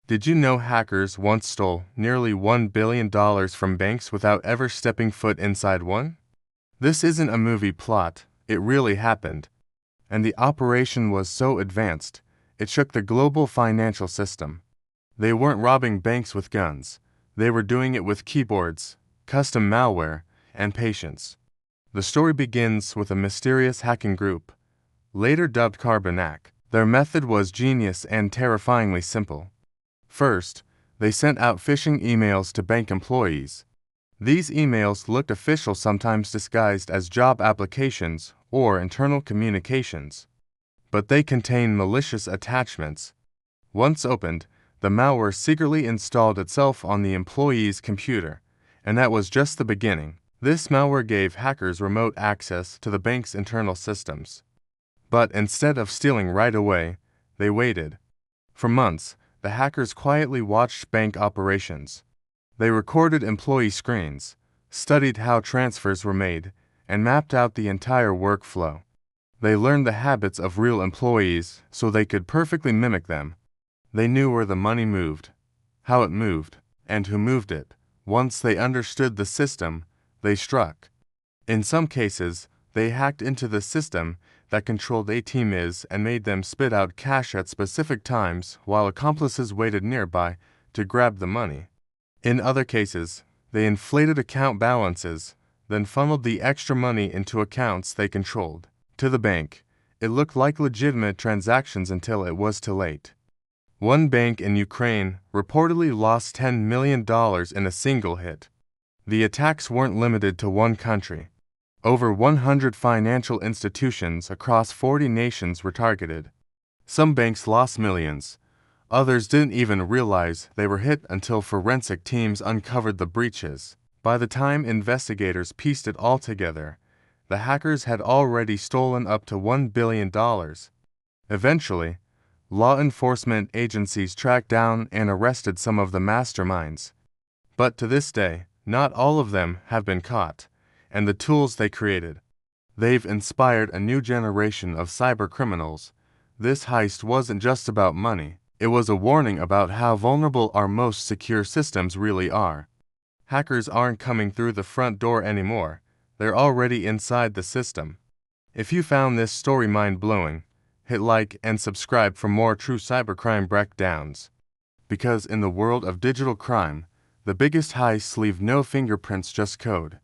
Did you know hackers once stole nearly $1 billion from banks without ever stepping foot inside one? This isn't a movie plot, it really happened. And the operation was so advanced, it shook the global financial system. They weren't robbing banks with guns, they were doing it with keyboards, custom malware, and patience. The story begins with a mysterious hacking group, later dubbed Carbanak. Their method was genius and terrifyingly simple. First, they sent out phishing emails to bank employees. These emails looked official, sometimes disguised as job applications or internal communications. But they contained malicious attachments. Once opened, the malware secretly installed itself on the employee's computer, and that was just the beginning. This malware gave hackers remote access to the bank's internal systems. But instead of stealing right away, they waited. For months, the hackers quietly watched bank operations. They recorded employee screens, studied how transfers were made, and mapped out the entire workflow. They learned the habits of real employees so they could perfectly mimic them. They knew where the money moved, how it moved, and who moved it. Once they understood the system, they struck. In some cases, they hacked into the system that controlled ATMs and made them spit out cash at specific times while accomplices waited nearby to grab the money. In other cases, they inflated account balances, then funneled the extra money into accounts they controlled. To the bank, it looked like legitimate transactions until it was too late. One bank in Ukraine reportedly lost $10 million in a single hit. The attacks weren't limited to one country. Over 100 financial institutions across 40 nations were targeted. Some banks lost millions. Others didn't even realize they were hit until forensic teams uncovered the breaches. By the time investigators pieced it all together, the hackers had already stolen up to $1 billion. Eventually, law enforcement agencies tracked down and arrested some of the masterminds. But to this day, not all of them have been caught. And the tools they created. They've inspired a new generation of cybercriminals. This heist wasn't just about money, it was a warning about how vulnerable our most secure systems really are. Hackers aren't coming through the front door anymore, they're already inside the system. If you found this story mind-blowing, hit like and subscribe for more true cybercrime breakdowns. Because in the world of digital crime, the biggest heists leave no fingerprints, just code.